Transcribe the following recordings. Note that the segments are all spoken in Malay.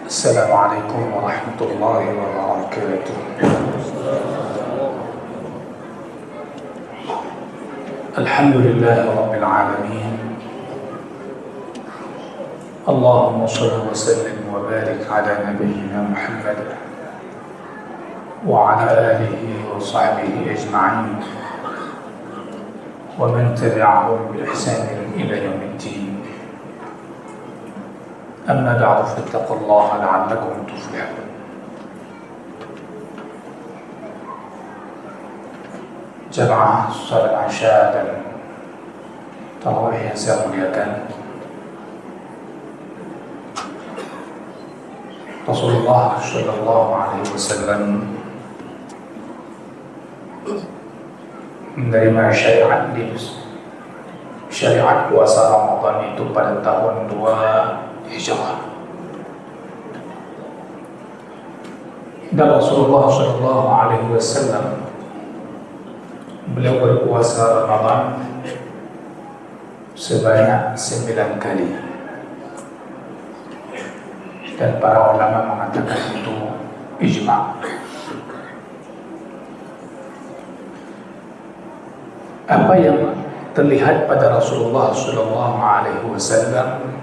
السلام عليكم ورحمة الله وبركاته. الحمد لله رب العالمين. اللهم صل وسلم وبارك على نبينا محمد وعلى آله وصحبه أجمعين ومن تبعهم بإحسان إلى يوم الدين. أما بعد فاتقوا الله لعلكم تفلحون. Jamaah salat Isya dan tarawih yang saya muliakan, Rasulullah Shallallahu Alaihi Wasallam menerima syariat puasa Ramadan itu pada tahun 2 Hijrah. Dan Rasulullah Shallallahu Alaihi Wasallam beliau berpuasa Ramadan sebanyak 9 kali. Dan para ulama mengatakan itu ijma'. Apa yang terlihat pada Rasulullah Shallallahu Alaihi Wasallam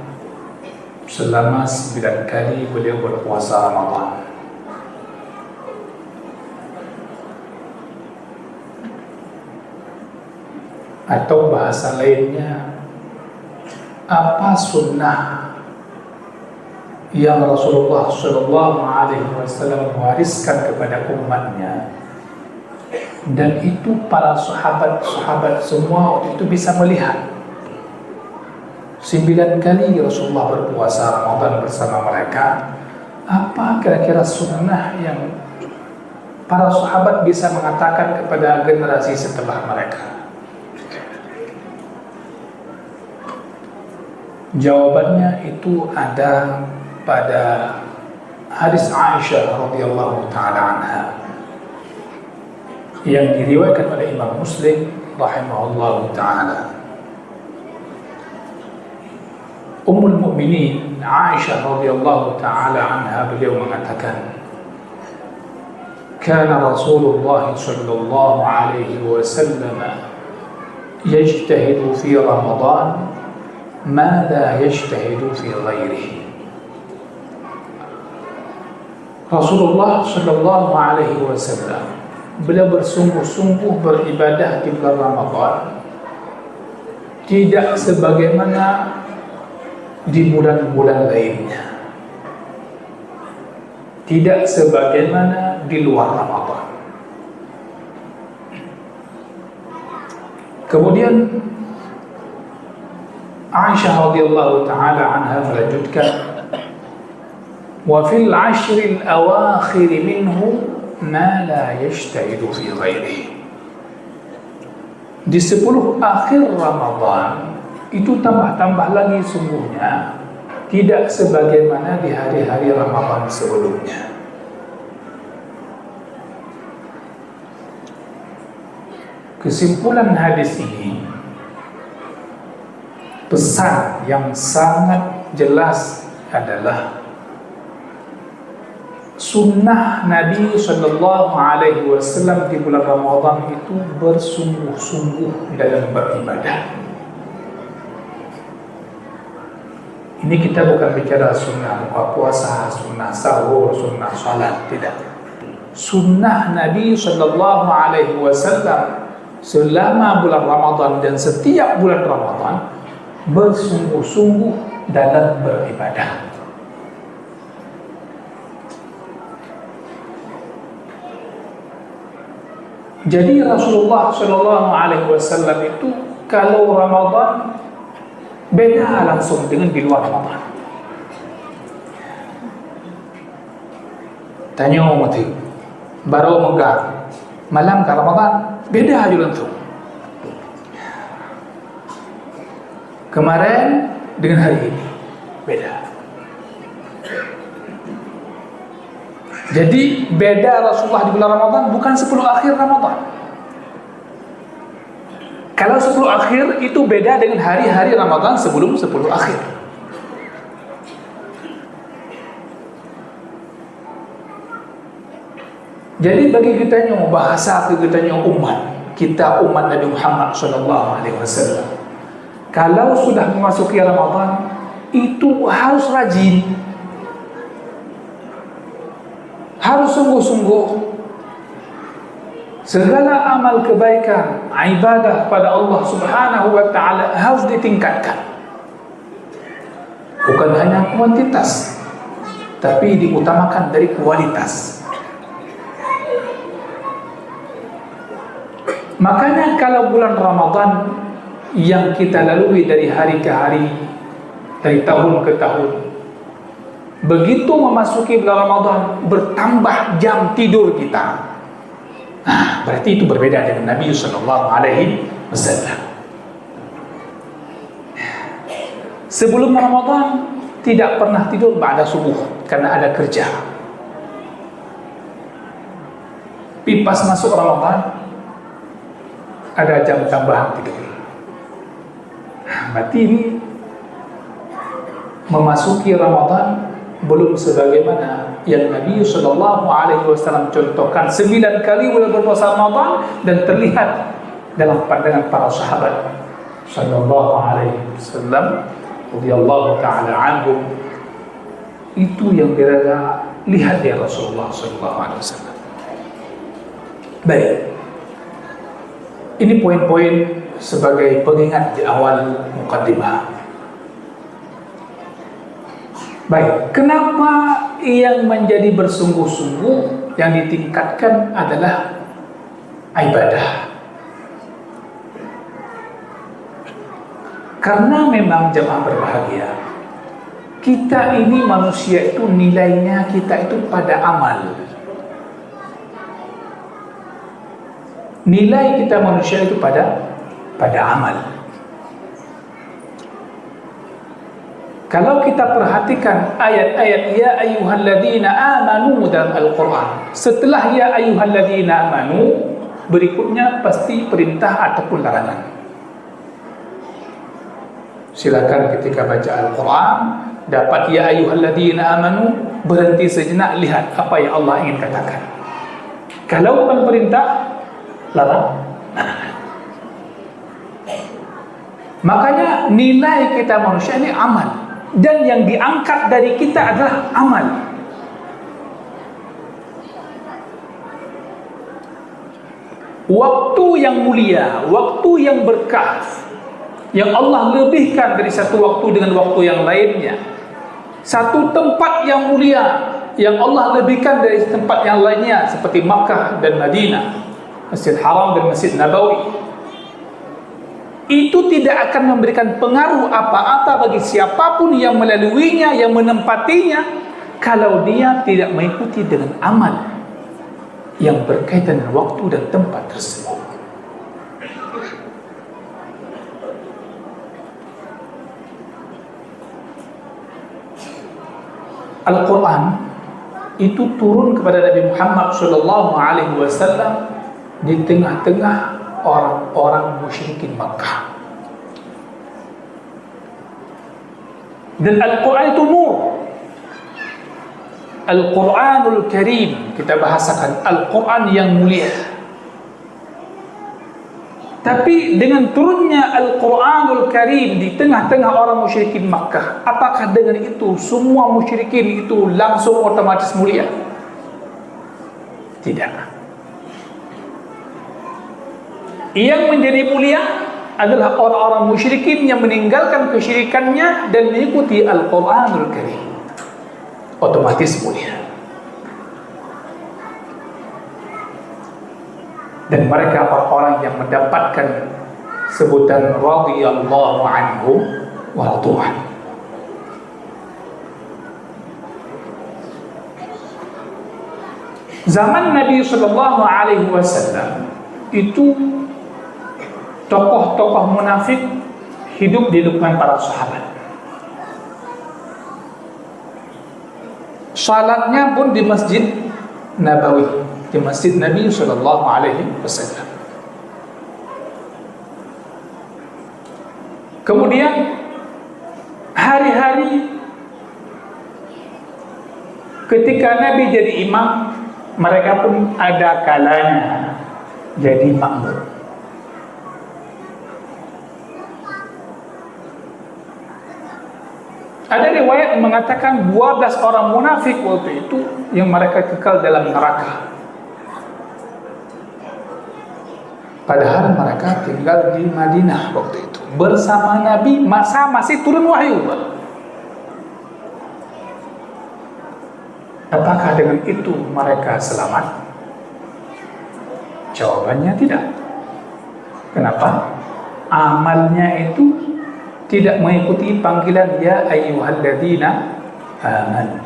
selama 9 kali beliau berpuasa Ramadan? Atau bahasa lainnya, apa sunnah yang Rasulullah Shallallahu Alaihi Wasallam wariskan kepada umatnya, dan itu para sahabat semua waktu itu bisa melihat 9 kali Rasulullah berpuasa Ramadan bersama mereka. Apa kira-kira sunnah yang para sahabat bisa mengatakan kepada generasi setelah mereka? Jawabannya itu ada pada hadis Aisyah radhiyallahu taala anha yang diriwayatkan oleh Imam Muslim rahimahullahu taala. Ummul Mukminin Aisyah radhiyallahu taala anha beliau mengatakan, "Kana Rasulullah sallallahu alaihi wasallam yajtahidu fi Ramadan ma la yajtahidu fi ghairihi." Rasulullah sallallahu alaihi wasallam beliau bersungguh-sungguh beribadah di bulan Ramadan tidak sebagaimana di bulan-bulan lainnya, tidak sebagaimana di luar Ramadan. Kemudian Aisyah radhiyallahu taala anha melanjutkan, wa fil ashril awakhir minhu ma la yajtahidu fi ghairihi. Di 10 akhir Ramadan itu tambah lagi sungguhnya tidak sebagaimana di hari-hari Ramadan sebelumnya. Kesimpulan hadis ini, pesan yang sangat jelas adalah sunnah Nabi Sallallahu Alaihi Wasallam di bulan Ramadan itu bersungguh-sungguh dalam beribadah. Ini kita bukan bicara sunnah buka puasa, sunnah sahur, sunnah salat, tidak. Sunnah Nabi Sallallahu Alaihi Wasallam selama bulan Ramadan dan setiap bulan Ramadan bersungguh-sungguh dalam beribadah. Jadi Rasulullah Shallallahu Alaihi Wasallam itu kalau Ramadan beda langsung dengan di luar Ramadan. Tanya umat itu, baru megah malam ke Ramadan beda aja langsung. Kemarin dengan hari ini beda. Jadi beda Rasulullah di bulan Ramadan bukan 10 akhir Ramadan. Kalau 10 akhir itu beda dengan hari-hari Ramadan sebelum 10 akhir. Jadi bagi kita yang bahasa kita yang umat Nabi Muhammad sallallahu alaihi wasallam, kalau sudah memasuki Ramadan itu harus rajin, harus sungguh-sungguh. Segala amal kebaikan, ibadah pada Allah Subhanahu wa taala harus ditingkatkan. Bukan hanya kuantitas, tapi diutamakan dari kualitas. Makanya kalau bulan Ramadan yang kita lalui dari hari ke hari, dari tahun ke tahun, begitu memasuki bulan Ramadan bertambah jam tidur kita. Berarti itu berbeda dengan Nabi sallallahu alaihi wasallam. Sebelum Ramadan tidak pernah tidur ba'da subuh karena ada kerja. Pas masuk Ramadan ada jam tambahan tidur. Berarti ini memasuki Ramadan belum sebagaimana yang Nabi sallallahu alaihi wasallam contohkan 9 kali bulan berpuasa Ramadan dan terlihat dalam pandangan para sahabat sallallahu alaihi wasallam radhiyallahu taala anhum. Itu yang mereka lihat dari Rasulullah sallallahu alaihi wasallam. Baik. Ini poin-poin sebagai pengingat di awal mukaddimah. Baik, kenapa yang menjadi bersungguh-sungguh yang ditingkatkan adalah ibadah? Karena memang jemaah berbahagia, kita ini manusia itu nilainya kita itu pada amal. Nilai kita manusia itu pada amal. Kalau kita perhatikan ayat-ayat ya ayyuhalladzina amanu dalam Al-Quran, setelah ya ayyuhalladzina amanu berikutnya pasti perintah ataupun larangan. Silakan ketika baca Al-Quran dapat ya ayyuhalladzina amanu, berhenti sejenak, lihat apa yang Allah ingin katakan. Kalau bukan perintah, larangan. Makanya nilai kita manusia ini amal. Dan yang diangkat dari kita adalah amal. Waktu yang mulia, waktu yang berkah, yang Allah lebihkan dari satu waktu dengan waktu yang lainnya. Satu tempat yang mulia yang Allah lebihkan dari tempat yang lainnya, seperti Makkah dan Madinah, Masjid Haram dan Masjid Nabawi. Itu tidak akan memberikan pengaruh apa-apa bagi siapapun yang melaluinya, yang menempatinya, kalau dia tidak mengikuti dengan amal yang berkaitan dengan waktu dan tempat tersebut. Al-Quran itu turun kepada Nabi Muhammad SAW di tengah-tengah orang-orang musyrikin Makkah. Dan Al-Quran itu nur. Al-Quranul Karim, kita bahasakan Al-Quran yang mulia. Tapi dengan turunnya Al-Quranul Karim di tengah-tengah orang musyrikin Makkah, apakah dengan itu semua musyrikin itu langsung otomatis mulia? Tidak. Yang menjadi mulia adalah orang-orang musyrikin yang meninggalkan kesyirikannya dan mengikuti Al-Quranul Karim. Otomatis mulia. Dan mereka orang-orang yang mendapatkan sebutan radhiyallahu anhu wa radu'an. Zaman Nabi sallallahu alaihi wasallam itu tokoh-tokoh munafik hidup di lingkungan para sahabat. Salatnya pun di Masjid Nabawi, di Masjid Nabi sallallahu alaihi wasallam. Kemudian hari-hari ketika Nabi jadi imam, mereka pun ada kalanya jadi makmur. Ada riwayat mengatakan 12 orang munafik waktu itu yang mereka kekal dalam neraka. Padahal mereka tinggal di Madinah waktu itu bersama Nabi, masa masih turun wahyu. Apakah dengan itu mereka selamat? Jawabannya tidak. Kenapa? Amalnya itu tidak mengikuti panggilan ya ayyuhalladzina amanu.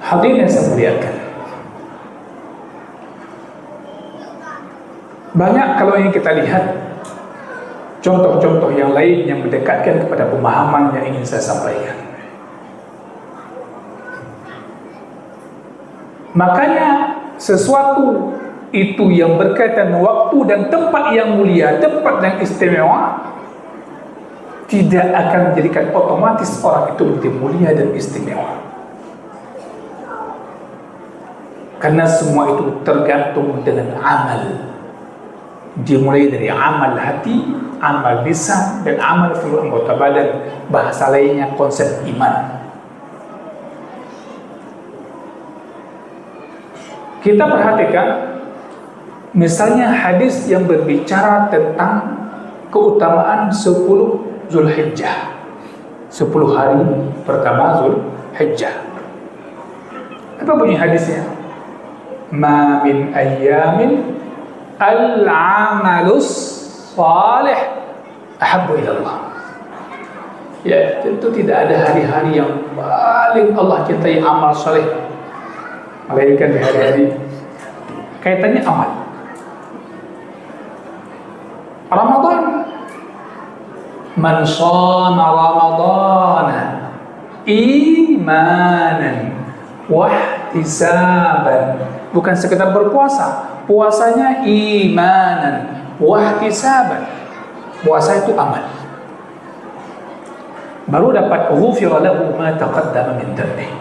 Hadirin yang saya muliakan, banyak kalau yang kita lihat contoh-contoh yang lain yang mendekatkan kepada pemahaman yang ingin saya sampaikan. Makanya sesuatu itu yang berkaitan waktu dan tempat yang mulia, tempat yang istimewa, tidak akan menjadikan otomatis orang itu menjadi mulia dan istimewa. Karena semua itu tergantung dengan amal. Dimulai dari amal hati, amal lisan, dan amal seluruh anggota badan. Bahasa lainnya konsep iman. Kita perhatikan misalnya hadis yang berbicara tentang keutamaan 10 Zulhijjah, 10 hari pertama Zulhijjah. Apa bunyi hadisnya? Ma min ayyamin al-amalus salih ahabbu ilallah. Ya, tentu tidak ada hari-hari yang paling Allah cintai amal saleh melainkan di hari-hari kaitannya amal. Ramadan, man shama ramadana imanan wa ihtisaban, bukan sekedar berpuasa, puasanya imanan wa ihtisaban, puasa itu amal, baru dapat ghufira lahu ma taqaddama min dhanbihi.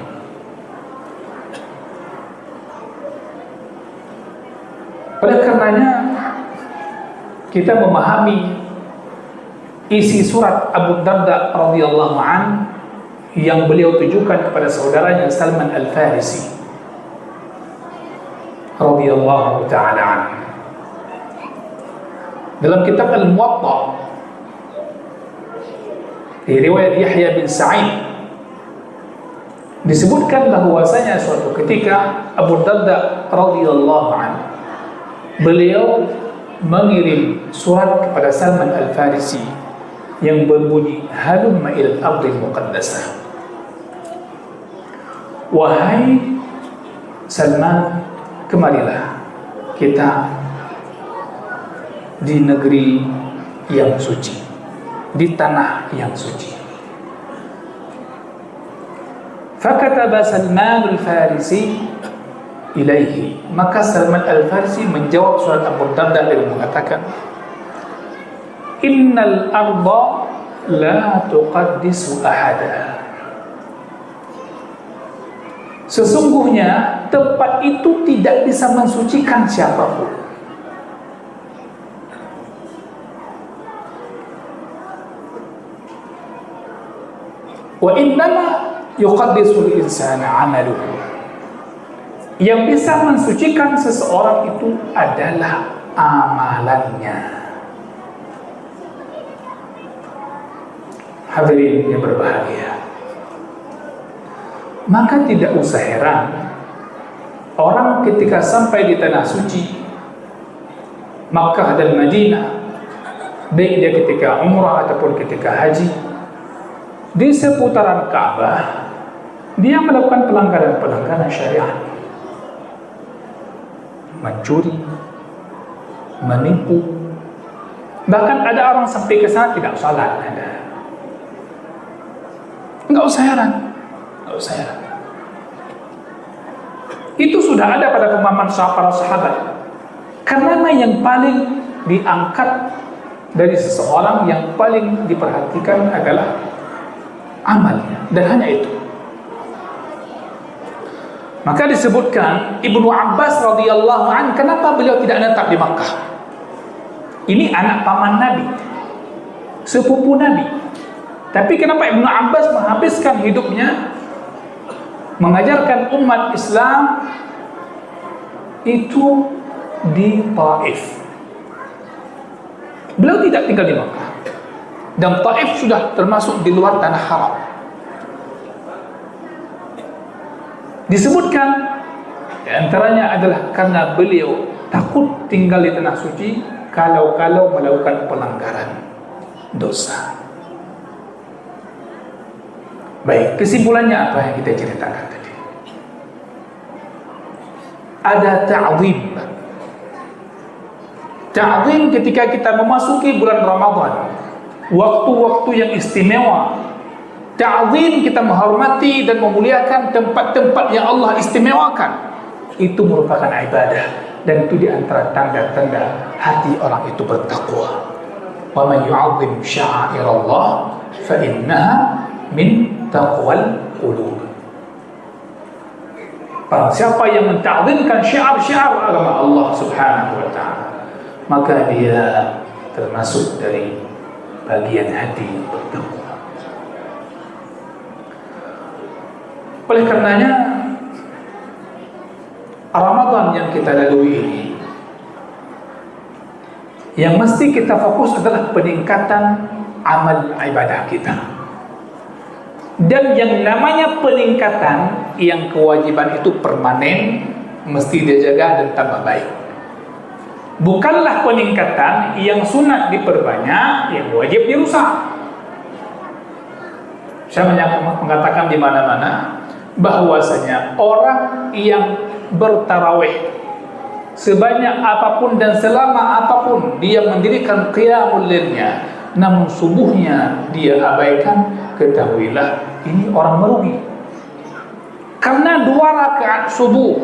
Oleh karenanya kita memahami isi surat Abu Darda radhiyallahu an yang beliau tujukan kepada saudaranya Salman Al-Farisi radhiyallahu taala an. Dalam kitab Al-Muwatta di riwayat Yahya bin Sa'id disebutkan bahwasanya suatu ketika Abu Darda radhiyallahu an beliau mengirim surat kepada Salman Al-Farisi yang berbunyi halumma ilal ardil muqaddasah. Wahai Salman, kemarilah kita di negeri yang suci, di tanah yang suci. Fakataba Salman Al-Farisi ilaihi, maka Salman Al-Farisi menjawab surat Abu Darda dengan mengatakan, innal arda la tuqaddisu ahada. Sesungguhnya tempat itu tidak bisa mensucikan siapapun. Wa innama yuqaddisul insana amaluhu. Yang bisa mensucikan seseorang itu adalah amalannya. Hadirin yang berbahagia, maka tidak usah heran orang ketika sampai di tanah suci Makkah dan Madinah, baik dia ketika umrah ataupun ketika haji, di seputaran Ka'bah dia melakukan pelanggaran-pelanggaran syariat, mencuri, menipu, bahkan ada orang sampai ke sana tidak salat. Enggak usah heran, enggak usah heran. Itu sudah ada pada pemahaman para sahabat. Karena yang paling diangkat dari seseorang, yang paling diperhatikan adalah amalnya, dan hanya itu. Maka disebutkan Ibnu Abbas radhiyallahu anhu, kenapa beliau tidak menetap di Makkah? Ini anak paman Nabi, sepupu Nabi. Tapi kenapa Ibnu Abbas menghabiskan hidupnya mengajarkan umat Islam itu di Taif? Beliau tidak tinggal di Makkah, dan Taif sudah termasuk di luar tanah haram. Disebutkan di antaranya adalah karena beliau takut tinggal di tanah suci kalau melakukan pelanggaran dosa. Baik, kesimpulannya apa yang kita ceritakan tadi? Ada ta'zim. Ta'zim ketika kita memasuki bulan Ramadan, waktu-waktu yang istimewa. Ta'zim kita menghormati dan memuliakan tempat-tempat yang Allah istimewakan. Itu merupakan ibadah, dan itu di antara tanda-tanda hati orang itu bertakwa. Wa man yu'azzim sya'airallah fa innaha min taqwal qulub. Siapa yang mentakzimkan syiar-syiar agama Allah Subhanahu wa taala, maka dia termasuk dari bagian hati yang bertakwa. Oleh karenanya, Ramadan yang kita lalui ini, yang mesti kita fokus adalah peningkatan amal ibadah kita. Dan yang namanya peningkatan, yang kewajiban itu permanen, mesti dijaga dan tambah baik. Bukanlah peningkatan yang sunat diperbanyak, yang wajib dirusak. Saya mengatakan di mana-mana bahwasanya orang yang bertarawih sebanyak apapun dan selama apapun dia mendirikan qiyamul lailnya, namun subuhnya dia abaikan, ketahuilah ini orang merugi. Karena 2 rakaat subuh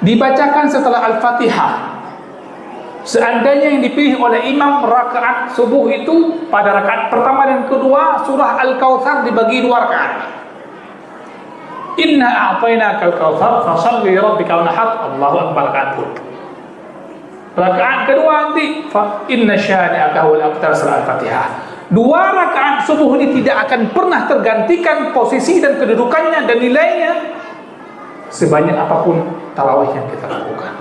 dibacakan setelah Al-Fatihah. Seandainya yang dipilih oleh imam rakaat subuh itu pada rakaat pertama dan kedua, surah Al-Kautsar dibagi 2 rakaat. Inna a'tainakal kautsar fashalli li rabbika wanhar. Allahu akbar, rakaat pun. Rakaat kedua nanti fa inna syani'aka huwal abtar, surah Al-Fatihah. 2 rakaat subuh ini tidak akan pernah tergantikan posisi dan kedudukannya dan nilainya sebanyak apapun tarawih yang kita lakukan.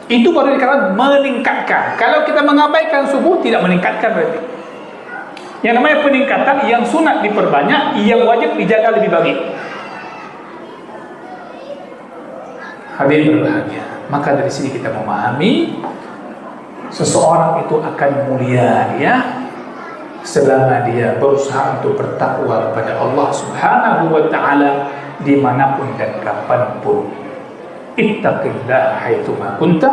Itu baru dikatakan meningkatkan. Kalau kita mengabaikan subuh, tidak meningkatkan berarti. Yang namanya peningkatan, yang sunat diperbanyak, yang wajib dijaga lebih baik. Hadirin berbahagia, maka dari sini kita memahami seseorang itu akan mulia dia selama dia berusaha untuk bertakwa kepada Allah Subhanahu wa ta'ala dimanapun dan kapanpun. Ittaqillah haitsuma kunta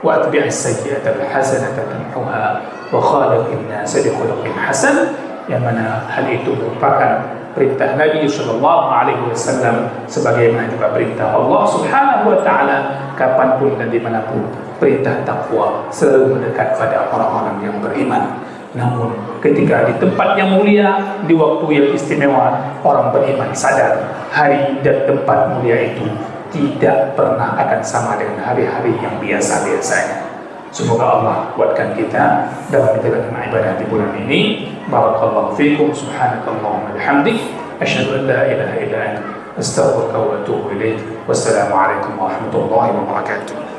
wa atbi'is sayyi'ata alhasanata tamhuha wa khaliqin nasa bi khuluqin hasan, yang mana hal itu merupakan perintah Nabi sallallahu alaihi wasallam sebagaimana juga perintah Allah Subhanahu wa taala kapanpun dan dimanapun. Perintah takwa selalu mendekat pada orang-orang yang beriman. Namun ketika di tempat yang mulia, di waktu yang istimewa, orang beriman sadar hari dan tempat mulia itu tidak pernah akan sama dengan hari-hari yang biasa-biasanya. Semoga Allah kuatkan kita dalam menjalankan ibadah di bulan ini. Barakallahu fikum, subhanakallahumma bihamdik, asyhadu an la ilaha illa anta, astaghfiruka wa atubu ilaik. Wassalamu alaikum warahmatullahi wabarakatuh.